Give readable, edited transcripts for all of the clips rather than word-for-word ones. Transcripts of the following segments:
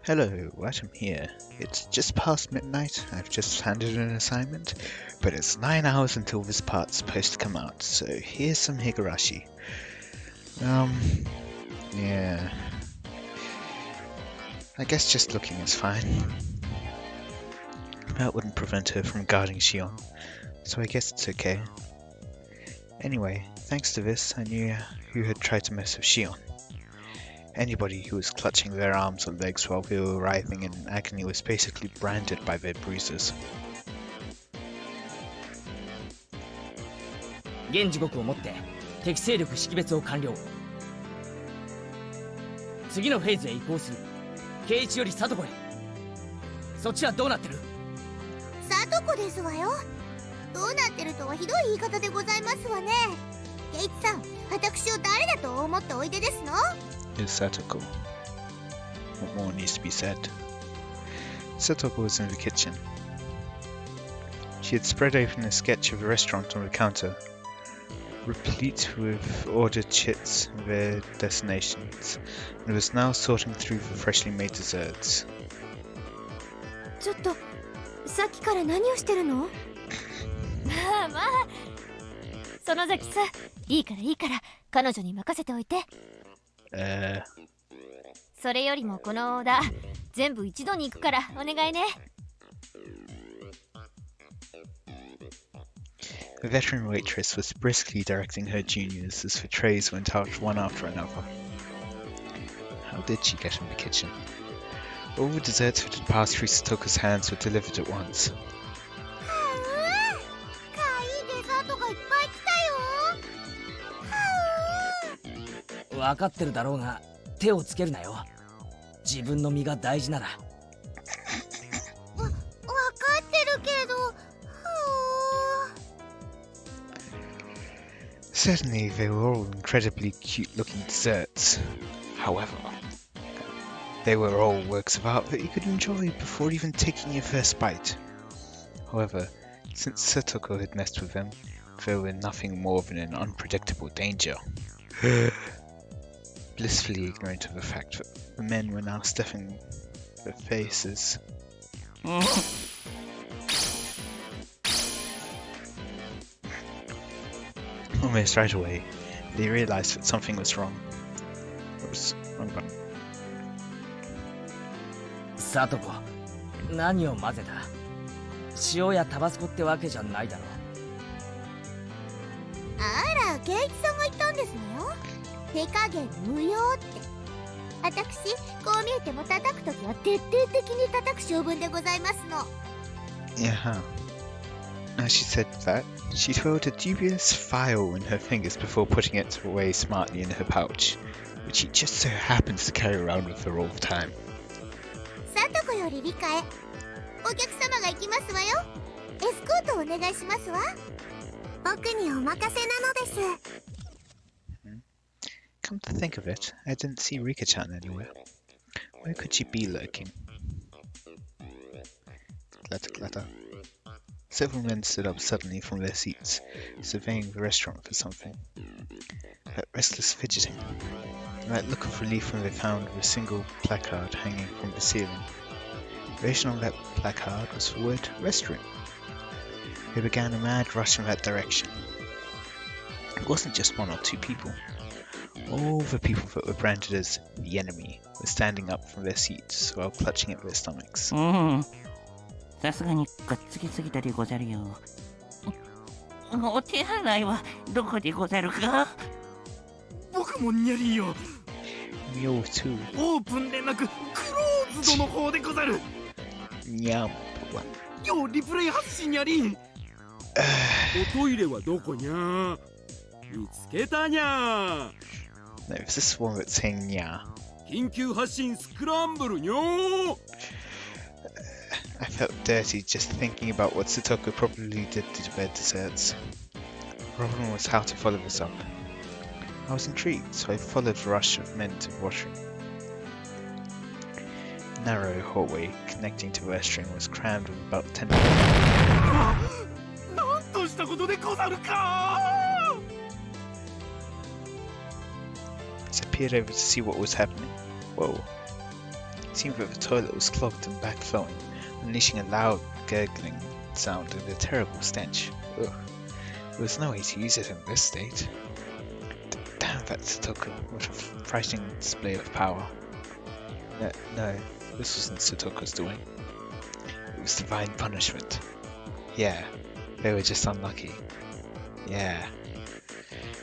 Hello, Atom here. It's just past midnight. I've just handed in an assignment, but it's 9 hours until this part's supposed to come out, so here's some Higurashi. Yeah. I guess just looking is fine. That wouldn't prevent her from guarding Shion, so I guess it's okay. Anyway, thanks to this, I knew who had tried to mess with Shion. Anybody who was clutching their arms or legs while they were writhing in agony was basically branded by their bruises. 現時刻をもって敵勢力識別を完了。次のフェーズへ移行する。圭一より里子へ。そっちはどうなってる？里子ですわよ。どうなってるとはひどい言い方でございますわね。圭一さん、私を誰だと思っておいでですのIs Satoko. What more needs to be said? Satoko was in the kitchen. She had spread open a sketch of a restaurant on the counter, replete with ordered chits and their destinations, and was now sorting through the freshly made desserts. ちょっと、さっきから何をしてるの？まあまあ、園崎さん、いいから彼女に任せておいて。それよりもこのオーダー全部一度に行くからお願いね。The veteran waitress was briskly directing her juniors as the trays went out one after another. How did she get in the kitchen? All the desserts that had passed through Satoko's hands were delivered at once. 分かってるだろうが手をつけるなよ。自分の身が大事なら。分かってるけど。Certainly, they were all incredibly cute-looking desserts. However, they were all works of art that you could enjoy before even taking your first bite. However, since Satoko had messed with them, they were nothing more than an unpredictable danger. Blissfully ignorant of the fact that the men were now stuffing their faces. Almost right away, they realized that something was wrong. Oops, wrong button. 里子、何を混ぜた？塩やタバスコってわけじゃないだろう。あら、圭一さんが言ったんですのよ。手加減無用って。私、こう見えても叩くときは徹底的に叩く性分でございますの。Yeah. As she said that, she twirled a dubious file in her fingers before putting it away smartly in her pouch, which she just so happens to carry around with her all the time. 里子より理解。お客様が行きますわよ。エスコートお願いしますわ。僕にお任せなのです。Come to think of it, I didn't see Rika-chan anywhere. Where could she be lurking? Clatter. Several men stood up suddenly from their seats, surveying the restaurant for something. That restless fidgeting, that look of relief when they found a single placard hanging from the ceiling. Written on that placard was the word restaurant. They began a mad rush in that direction. It wasn't just one or two people. All the people that were branded as the enemy were standing up from their seats while clutching at their stomachs. さすがにがっつきすぎたでござるよ。お手洗いはどこでござるか？僕もにゃりよ。Me all too. オープンでなくクローズドの方でござる。にゃん。よリプレイ発信にゃり。おトイレはどこにゃ？見つけたにゃ。No, is this one that's saying nya? 緊急発信スクランブルにょ。I felt dirty just thinking about what Satoko probably did to their desserts. The problem was how to follow this up. I was intrigued, so I followed the rush of men to the washroom. The narrow hallway connecting to the restroom was crammed with about 10 people. なんとしたことでござるか。As I peered over to see what was happening, whoa, It seemed that the toilet was clogged and backflowing, unleashing a loud gurgling sound and a terrible stench. Ugh. There was no way to use it in this state. Damn that Satoko, what a frightening display of power. No, this wasn't Satoko's doing. It was divine punishment. Yeah, they were just unlucky. Yeah.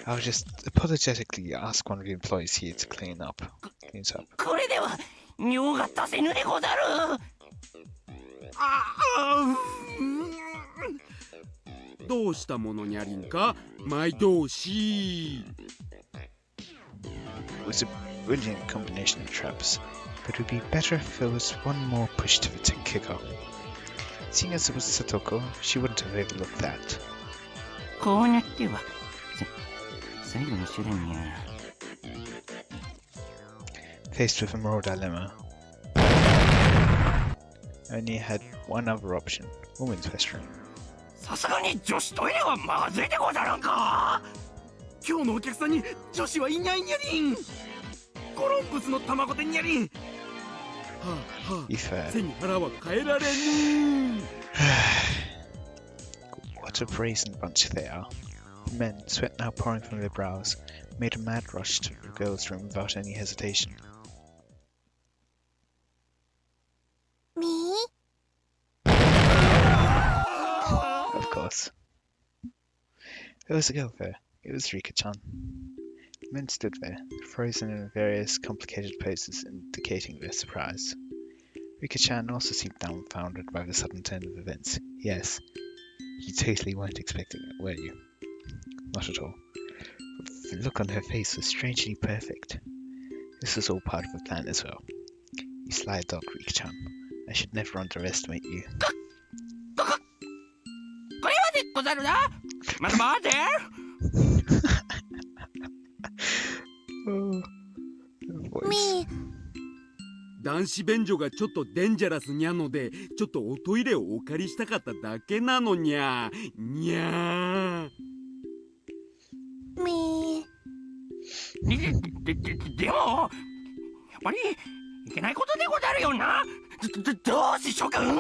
I'll just apologetically ask one of the employees here to clean up. Cleans up. これでは尿が出せぬでござる。どうしたものにゃりんか、毎同士。It was a brilliant combination of traps, but it would be better if there was one more push to the kicker. Seeing as it was Satoko, she wouldn't have overlooked that. こうなっては最後の手段にゃ。Faced with a moral dilemma, only had one other option: women's restroom. さすがに女子トイレはまずいでござらんか。今日のお客さんに女子はいないにゃりん。コロンブスの卵でにゃりん。はあはあ、背に腹は変えられぬ。What a brazen bunch they are. The men, sweat now pouring from their brows, made a mad rush to the girls' room without any hesitation. Me? Of course. There was a girl there. It was Rika-chan. The men stood there, frozen in various complicated poses, indicating their surprise. Rika-chan also seemed dumbfounded by the sudden turn of events. Yes, you totally weren't expecting it, were you? Not at all. The look on her face was strangely perfect. This was all part of the plan as well. You sly dog, Rika-chan. I should never underestimate you. これはでござるな。まだ待て。Me? 男子便所がちょっとデンジャラスにゃので、ちょっとおトイレをお借りしたかっただけなのにゃ。にゃ。Me? でもやっぱりいけないことでござるよな。どうし諸君。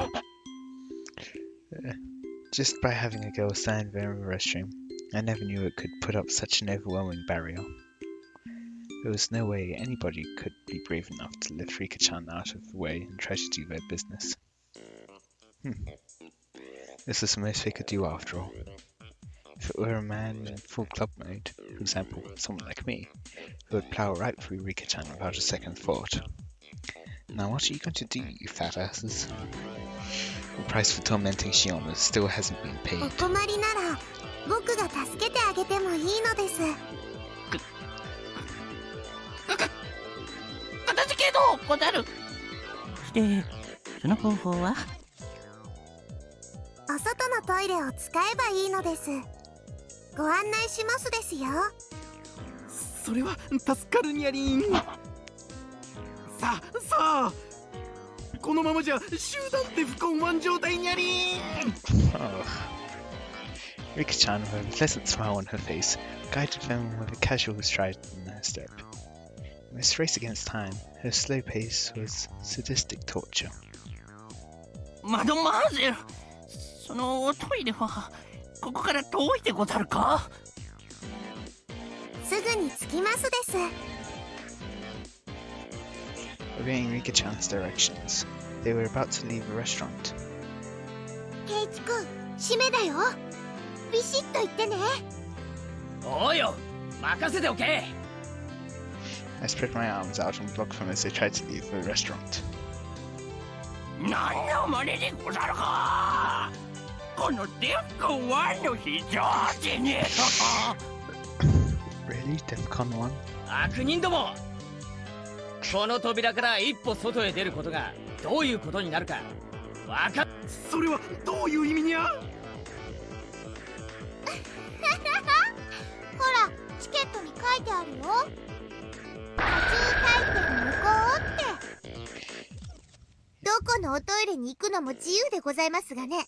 Just by having a girl stand there in the restroom, I never knew it could put up such an overwhelming barrier. There was no way anybody could be brave enough to lift Rika-chan out of the way and try to do their business. This was the most they could do after all. If it were a man in full club mode, for example, someone like me, who would plow right through Rika-chan without a second thought. Now what are you going to do, you fat asses? The price for tormenting Shiona still hasn't been paid. お困りなら僕が助けてあげてもいいのです。片付けどうござる。してその方法は。お外のトイレを使えばいいのです。ご案内しますですよ。それは助かるにゃりん。さあこのままじゃ集団って不幸満状態にゃりん。Rika-chan, with a pleasant smile on her face, guided them with a casual stride in her step. In this race against time, her slow pace was sadistic torture. マドマーゼル、そのトイレはここから遠いでござるか。すぐに着きますです。Obeying Rika-chan's directions, they were about to leave the restaurant. ケイチ君、締めだよ。ビシッと言ってね。おうよ、任せておけ。I spread my arms out and blocked them as they tried to leave the restaurant. 何の真似でござるか。このデフコン1の非常時に。Really? Defcon 1? 悪人ども、この扉から一歩外へ出ることがどういうことになるか分かっ。それはどういう意味にゃ。ほら、チケットに書いてあるよ。途中退店無効って。どこのおトイレに行くのも自由でございますがね。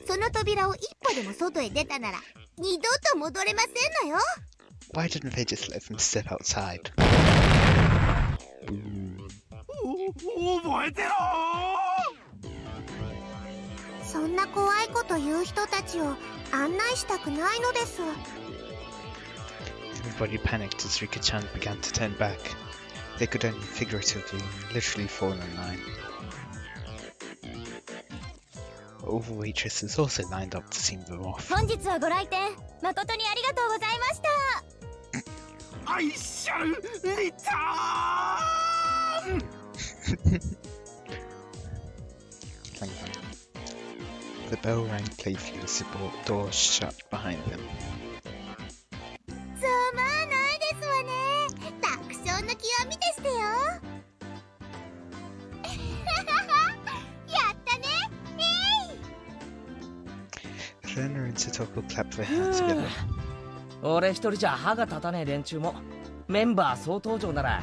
その扉を一歩でも外へ出たなら二度と戻れませんのよ。Why didn't they just let them step outside? お覚えてろそんな怖いこと言う人たちを案内したくないのです。 Everybody panicked as Rika-chan began to turn back. They could only figuratively, literally fall in line. All the waitresses also lined up to see them off. 本日はご来店誠にありがとうございました。アイシャルリターン Hang on. The bell rang playfully as the door shut behind them. すまないですわね。爆笑の極みでしたよ。やったね。Lerner and Satoko clapped their hands together. 俺一人じゃ歯が立たねえ連中もメンバー総登場なら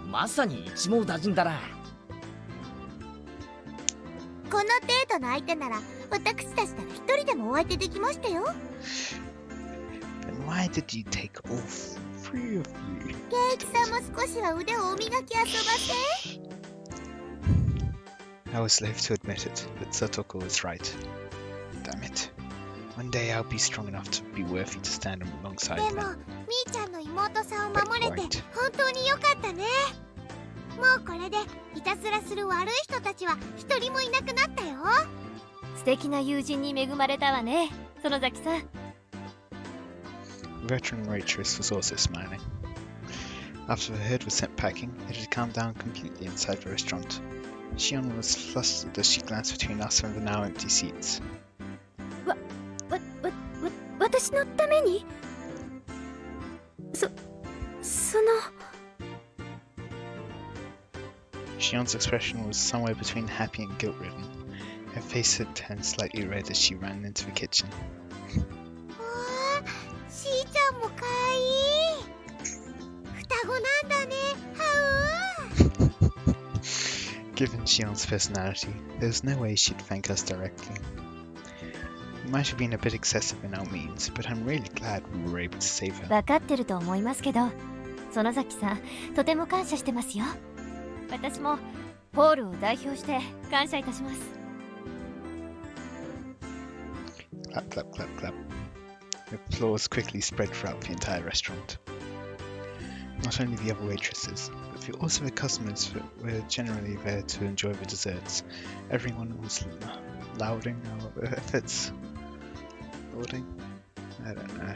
まさに一網打尽だな。この程度の相手なら私たちなら一人でもお相手できましたよ。Then why did you take all three of you? ケイチさんも少しは腕をお磨き遊ばせ。 I was loath to admit it, but Satoko was right. Damn it. One day I'll be strong enough to be worthy to stand alongside でも them. みーちゃんの妹さんを守れて Right. 本当に良かったね。もうこれでいたずらする悪い人たちは一人もいなくなったよ。素敵な友人に恵まれたわね、園崎さん。 The veteran waitress was also smiling. After the herd was sent packing, it had calmed down completely inside the restaurant. Shion was flustered as she glanced between us and the now empty seats. 私のためにその Shion's expression was somewhere between happy and guilt-ridden. Her face had turned slightly red as she ran into the kitchen. わあ、しーちゃんもかわいい。双子なんだね、ハウ Given Shion's personality, there was no way she'd thank us directly. It might have been a bit excessive in our means, but I'm really glad we were able to save her. 分かってると思いますけど、園崎さん、とても感謝してますよ。私もホールを代表して感謝いたします。 Clap, clap, clap, clap. Applause quickly spread throughout the entire restaurant. Not only the other waitresses, but also the customers were generally there to enjoy the desserts. Everyone was lauding our efforts. Lauding? I don't know.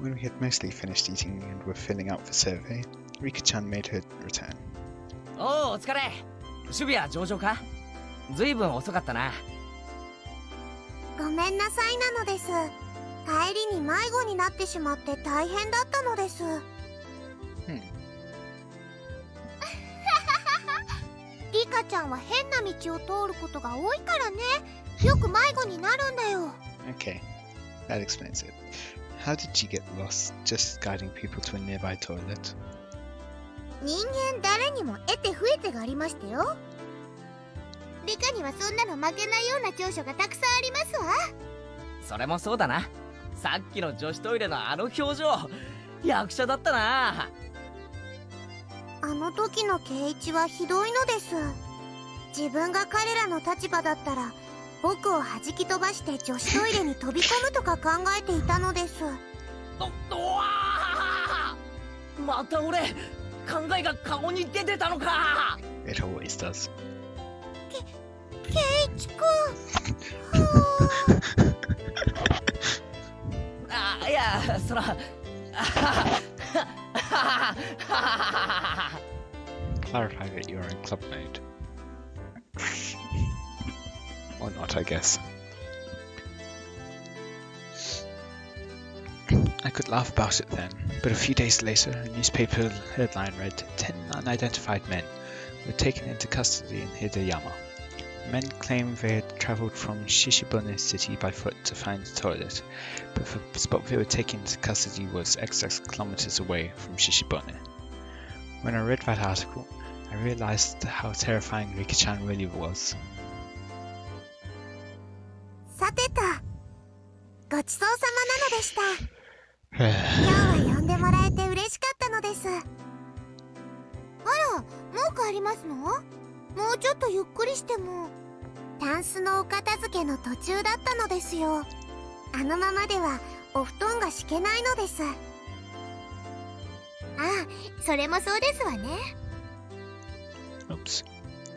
When we had mostly finished eating and were filling out the survey, Rika-chan made her return. おお、お疲れ。守備は上々か？ずいぶん遅かったな。ごめんなさいなのです。帰りに迷子になってしまって大変だったのです。リカちゃんは変な道を通ることが多いからね。よく迷子になるんだよ。Okay, that explains it. How did she get lost just guiding people to a nearby toilet? 人間誰にも得て増えてがありましたよ。リカにはそんなの負けないような長所がたくさんありますわ。それもそうだな。さっきの女子トイレのあの表情、役者だったな。あの時の圭一はひどいのです。自分が彼らの立場だったら僕を弾き飛ばして女子トイレに飛び込むとか考えていたのです。また俺、考えが顔に出てたのか。 It always does. 圭一くん。いや、そら。Clarify that you're in club mode. Or not, I guess. I could laugh about it then, but a few days later, a newspaper headline read, 10 unidentified men were taken into custody in Hideyama. Men claimed they had travelled from Shishibone city by foot to find the toilet, but the spot they were taken into custody was XX kilometers away from Shishibone. When I read that article, I realized how terrifying Rika-chan really was. さてと、ごちそうさまなのでした。今日は呼んでもらえて嬉しかったのです。文句ありますの？もうちょっとゆっくりしても。タンスのお片付けの途中だったのですよ。あのままではお布団が敷けないのです。ああ、それもそうですわね。Oops.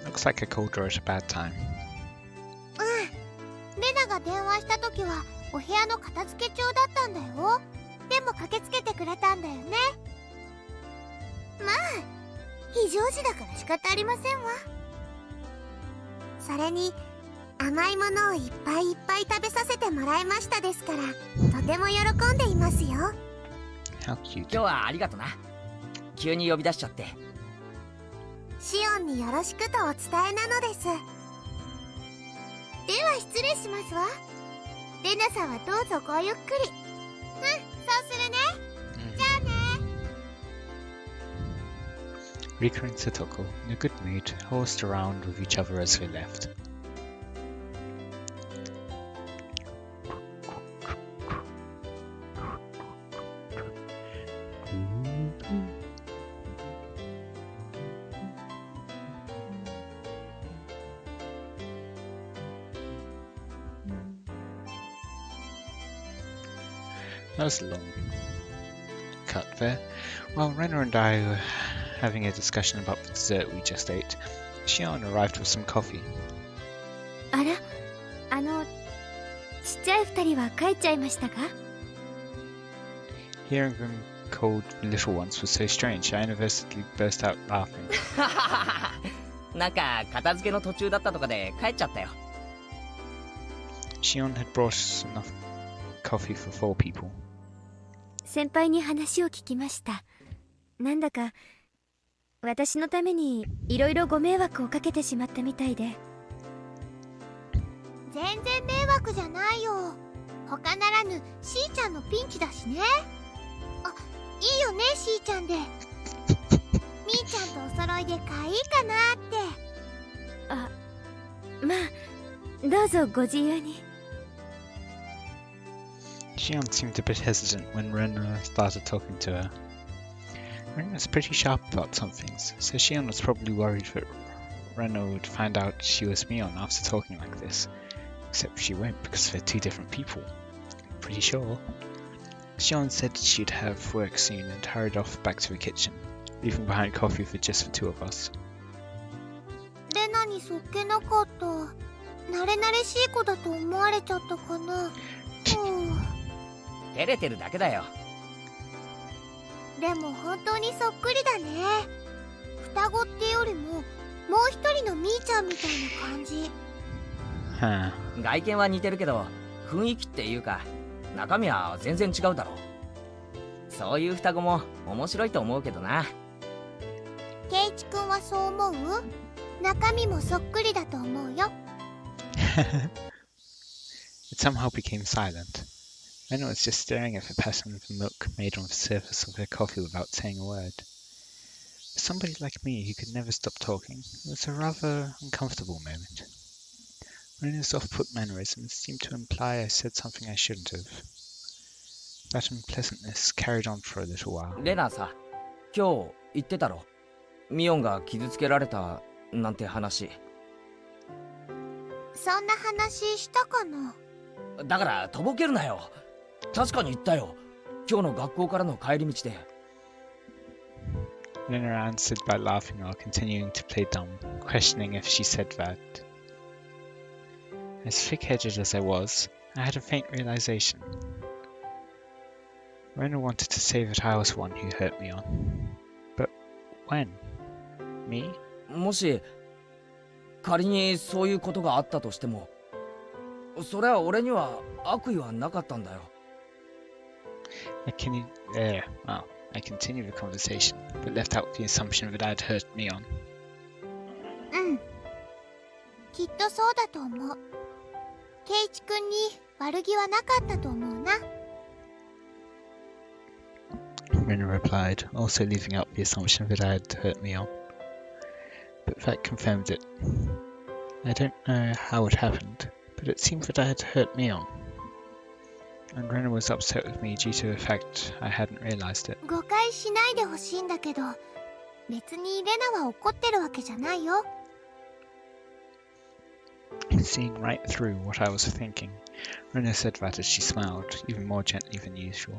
Looks like I called her at a bad time. レナが電話した時はお部屋の片付け中だったんだよ。でも駆けつけてくれたんだよね。まあ非常時だから仕方ありませんわ。それに甘いものをいっぱいいっぱい食べさせてもらいましたですから、とても喜んでいますよ。 How cute. 今日はありがとな。急に呼び出しちゃって。シオンによろしくとお伝えなのです。では失礼しますわ。レナさんはどうぞごゆっくり。そうするね。じゃあね。Rika and Satoko, in a good mood, horsed around with each other as they left. That was a long cut there. While Renner and I were having a discussion about the dessert we just ate, Shion arrived with some coffee. あら、ちっちゃい二人は帰っちゃいましたか？ Hearing them called little ones was so strange, I universally burst out laughing. なんか片付けの途中だったとかで帰っちゃったよ。Shion had brought us enough coffee for 4 people. 先輩に話を聞きました。なんだか私のためにいろいろご迷惑をかけてしまったみたいで。全然迷惑じゃないよ。他ならぬしーちゃんのピンチだしね。あ、いいよねしーちゃんで。みーちゃんとお揃いでかいいかなって。あ、まあどうぞご自由に。Shion seemed a bit hesitant when Renner started talking to her. Renner was pretty sharp about some things, so Shion was probably worried that Renner would find out she was Mion after talking like this. Except she won't, because they're 2 different people. Pretty sure. Shion said she'd have work soon and hurried off back to the kitchen, leaving behind coffee for just the 2 of us. レナにそっけなかった。慣れ慣れしい子だと思われちゃったかな。照れてるだけだよ。でも本当にそっくりだね。双子ってよりももう一人のみーちゃんみたいな感じ。Huh. 外見は似てるけど雰囲気っていうか中身は全然違うだろ。そういう双子も面白いと思うけどな。ケイチ君はそう思う？中身もそっくりだと思うよ。It somehow became silent. Renner was just staring at the pattern of the milk made on the surface of her coffee without saying a word. For somebody like me who could never stop talking, it was a rather uncomfortable moment. Renner's off-put mannerisms seemed to imply I said something I shouldn't have. That unpleasantness carried on for a little while. レナさ、今日言ってたろ。ミオンが傷つけられたなんて話。そんな話したかな。だからとぼけるなよ。確かに言ったよ。今日の学校からの帰り道で。Renner answered by laughing while continuing to play dumb, questioning if she said that. As thick-headed as I was, I had a faint realization. Renner wanted to say that I was the one who hurt me on. But when? Me? もし仮にそういうことがあったとしても、それは俺には悪意はなかったんだよ。I continued the conversation, but left out the assumption that I'd hurt me on. うん。きっとそうだと思う。ケイチ君に悪気はなかったと思うな。Renner replied, also leaving out the assumption that I had hurt me on. But that confirmed it. I don't know how it happened, but it seemed that I had hurt me on. And Renner was upset with me due to the fact I hadn't realized it. 誤解しないでほしいんだけど、別にレナは怒ってるわけじゃないよ。Seeing right through what I was thinking, Rena said that as she smiled, even more gently than usual.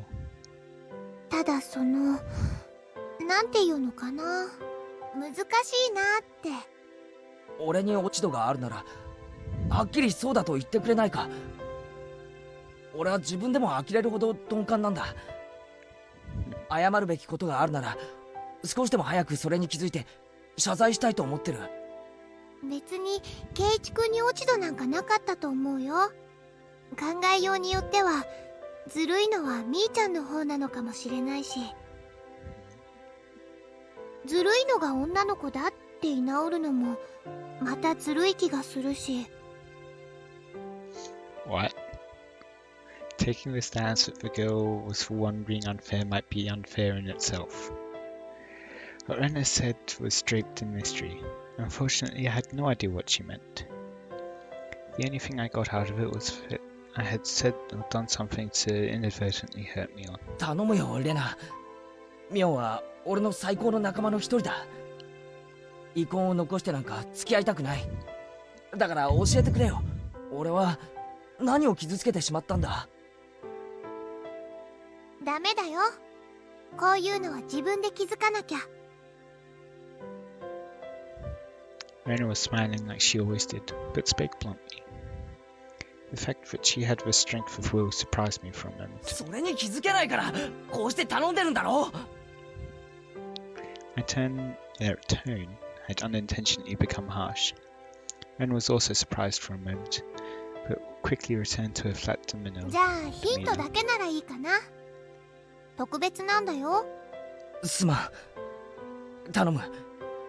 ただなんていうのかな、難しいなって。俺に落ち度があるならはっきりそうだと言ってくれないか。俺は自分でも呆れるほど鈍感なんだ。謝るべきことがあるなら少しでも早くそれに気づいて謝罪したいと思ってる。別に圭一君に落ち度なんかなかったと思うよ。考えようによってはずるいのはみーちゃんの方なのかもしれないし、ずるいのが女の子だって居直るのもまたずるい気がするし。 What? Taking the stance that the girl was for one being unfair might be unfair in itself. What Rena said was draped in mystery. Unfortunately, I had no idea what she meant. The only thing I got out of it was that I had said or done something to inadvertently hurt Mion. 頼むよレナ。ミオンは俺の最高の仲間の一人だ。遺恨を残してなんか付き合いたくない。だから教えてくれよ。俺は何を傷つけてしまったんだ。ダメだよ。こういうのは自分で気づかなきゃ。Rena was smiling like she always did, but spoke bluntly. The fact that she had the strength of will surprised me for a moment. それに気づけないからこうして頼んでるんだろ。My tone had unintentionally become harsh. Rena was also surprised for a moment, but quickly returned to a flat demeanor. じゃあヒントだけならいいかな。特別なんだよ。すまん。頼む。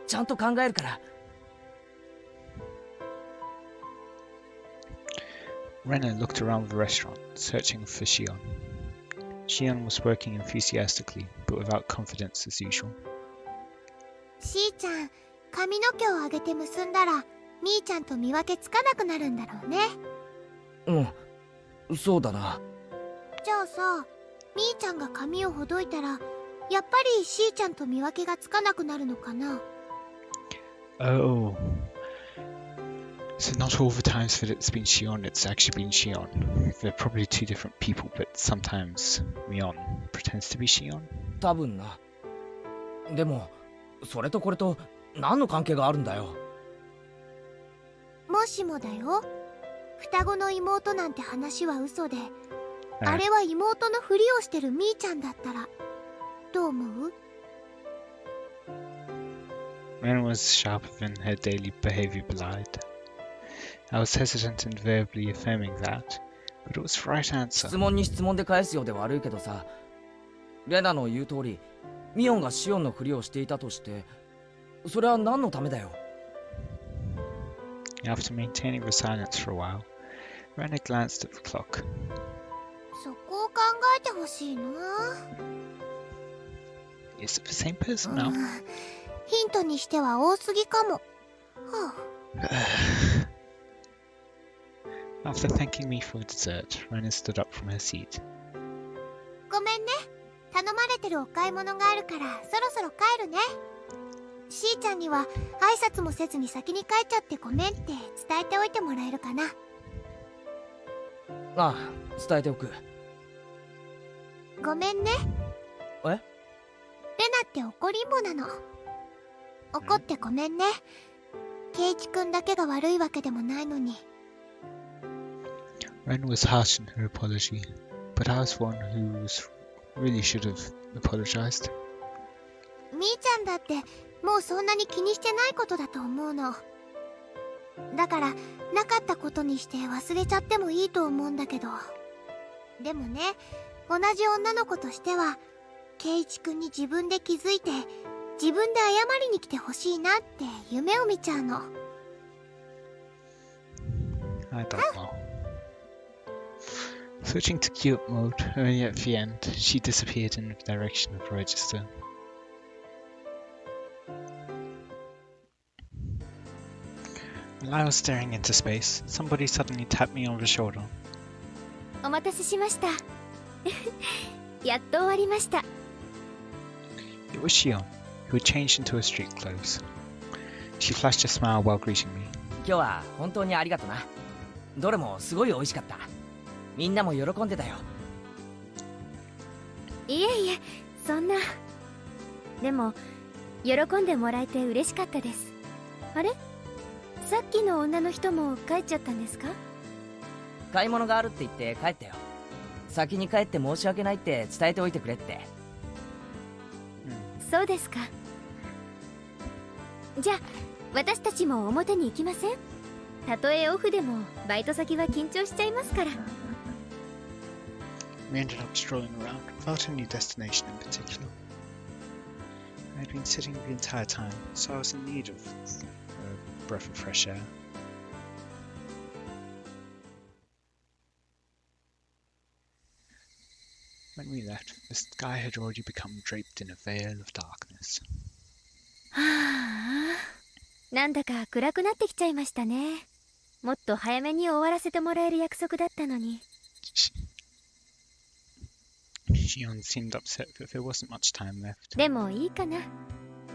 ちゃんと考えるから。Rena looked around the restaurant, searching for Shion. Shion was working enthusiastically, but without confidence as usual. しーちゃん、髪の毛を上げて結んだらみーちゃんと見分けつかなくなるんだろうね。うん、そうだな。じゃあさ、みーちゃんが髪をほどいたらやっぱりしーちゃんと見分けがつかなくなるのかな。 Oh. So not all the times that it's been Shion, it's actually been Shion. They're probably two different people, but sometimes Mion pretends to be Shion. 多分な。でもそれとこれと何の関係があるんだよ。もしもだよ、双子の妹なんて話は嘘で、あれは妹のふりをしてるみーちゃんだったらどう思う？ Rena was sharper than her daily behavior belied. I was hesitant in verbally affirming that, but it was the right answer. 質問に質問で返すようで悪いけどさ、レナの言う通りミオンがシオンのふりをしていたとして、それは何のためだよ。 After maintaining the silence for a while, Rena glanced at the clock. そこを考えてほしいな。 Is it the same person now? ヒントにしては多すぎかも。はあ、After thanking me for dessert, Rena stood up from her seat. ごめんね。頼まれてるお買い物があるからそろそろ帰るね。しーちゃんには挨拶もせずに先に帰っちゃってごめんって伝えておいてもらえるかな。ああ、伝えておく。ごめんね。え？レナって怒りんぼなの。怒ってごめんね。圭一くんだけが悪いわけでもないのに。Rena was harsh in her apology, but I was one who really should have apologized. みーちゃんだってもうそんなに気にしてないことだと思うの。だからなかったことにして忘れちゃってもいいと思うんだけど。でもね、同じ女の子としては圭一くんに自分で気づいて自分で謝りに来てほしいなって夢を見ちゃうの。 I don't know. Switching to cute mode, only at the end, she disappeared in the direction of the register. While I was staring into space, somebody suddenly tapped me on the shoulder. お待たせしました。やっと終わりました。 It was Shion, who had changed into her street clothes. She flashed a smile while greeting me. 今日は本当にありがとな。どれもすごい美味しかった。みんなも喜んでたよ。いえいえ、そんな。でも喜んでもらえて嬉しかったです。あれ、さっきの女の人も帰っちゃったんですか？買い物があるって言って帰ったよ。先に帰って申し訳ないって伝えておいてくれって。そうですか。じゃあ私たちも表に行きません？たとえオフでもバイト先は緊張しちゃいますから。We ended up strolling around without any destination in particular. I had been sitting the entire time, so I was in need of a breath of fresh air. When we left, the sky had already become draped in a veil of darkness. はあ、なんだか暗くなってきちゃいましたね。もっと早めに終わらせてもらえる約束だったのに。Shion seemed upset that there wasn't much time left. でもいいかな。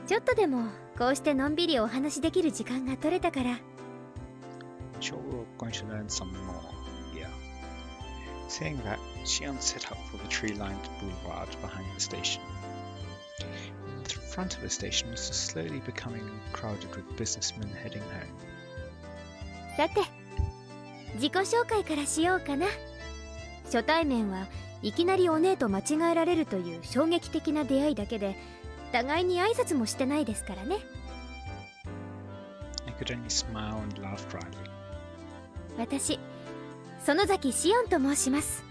ちょっとでもこうしてのんびりお話できる時間が取れたから。Sure, we're going to learn some more. Yeah. Saying that, Shion set out for the tree-lined boulevard behind the station. The front of the station was slowly becoming crowded with businessmen heading home. さて、自己紹介からしようかな。初対面はいきなりお姉と間違えられるという衝撃的な出会いだけで、互いに挨拶もしてないですからね。I could only smile and laugh dryly. 私、園崎しおんと申します。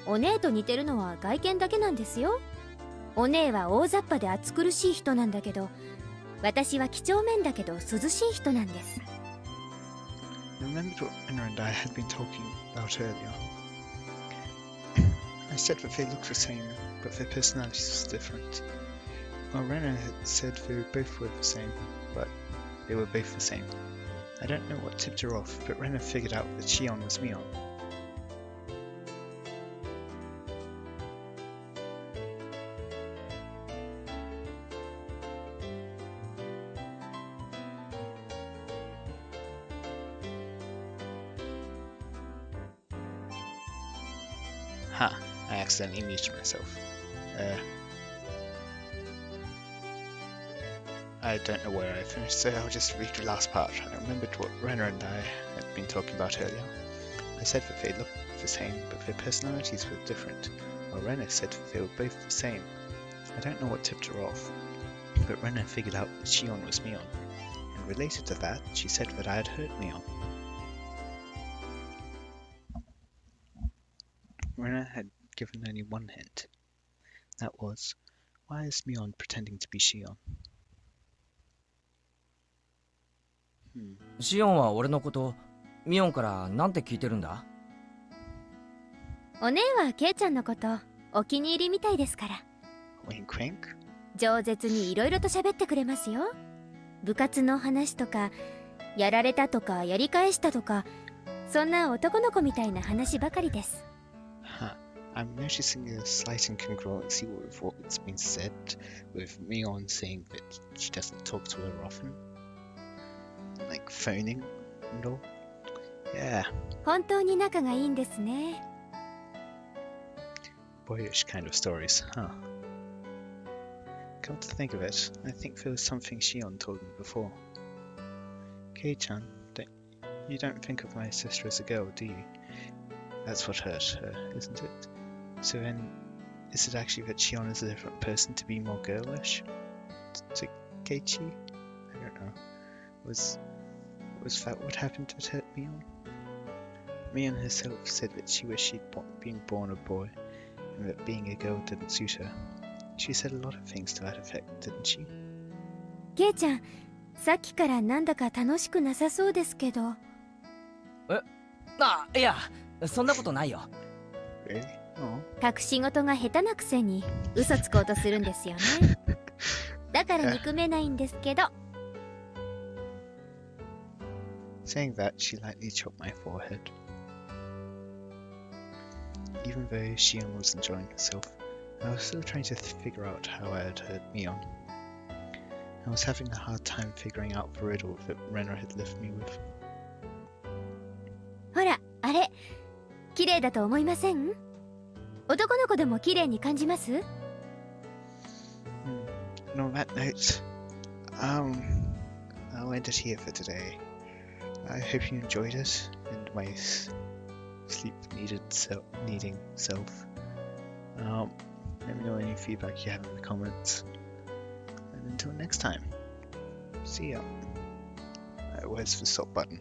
お姉と似てるのは外見だけなんですよ。お姉は大雑把で暑苦しい人なんだけど、私は几帳面だけど涼しい人なんです。I remembered what Anna and I had been talking about earlier. I said that they looked the same, but their personalities were different. Well, Rena had said they both were the same, but they were both the same. I don't know what tipped her off, but Rena figured out that Shion was Mion. Ha! I accidentally muted myself. I don't know where I finished, so I'll just read the last part. I remembered what Renner and I had been talking about earlier. I said that they looked the same, but their personalities were different, while Renner said that they were both the same. I don't know what tipped her off, but Renner figured out that Shion was Mion, and related to that, she said that I had hurt Mion. Renner had given only one hint. That was, why is Mion pretending to be Shion? シオンは俺のことミオンからなんて聞いてるんだ？お姉はケイちゃんのことお気に入りみたいですから。Wink wink? 饒舌にいろいろと喋ってくれますよ。部活の話とか、やられたとかやり返したとか、そんな男の子みたいな話ばかりです。Huh. I'm noticing a slight incongruency with what's been said, with Mion saying that she doesn't talk to her often. Like phoning and all. Yeah. 本当に仲がいいんですね。Boyish kind of stories, huh? Come to think of it, I think there was something Shion told me before. Kei-chan, you don't think of my sister as a girl, do you? That's what hurt her, isn't it? So then, is it actually that Shion is a different person to be more girlish? To Keiichi? I don't know. Was that what happened to hurt Mion? Mion herself said that she wished she'd been born a boy, and that being a girl didn't suit her. She said a lot of things to that effect, didn't she? ケイちゃん、さっきからなんだか楽しくなさそうですけど。いや、そんなことないよ。Really? Oh. 隠し事が下手なくせに嘘つこうとするんですよね。だから憎めないんですけど。Saying that, she lightly choked my forehead. Even though Shion was enjoying herself, I was still trying to figure out how I had hurt Mion. I was having a hard time figuring out the riddle that Renner had left me with. ほら、あれ、綺麗だと思いません？男の子でも綺麗に感じます？ And on that note, I'll end it here for today. I hope you enjoyed it, and my needing self. Let me know any feedback you have in the comments. And until next time, see ya. Where's the stop button?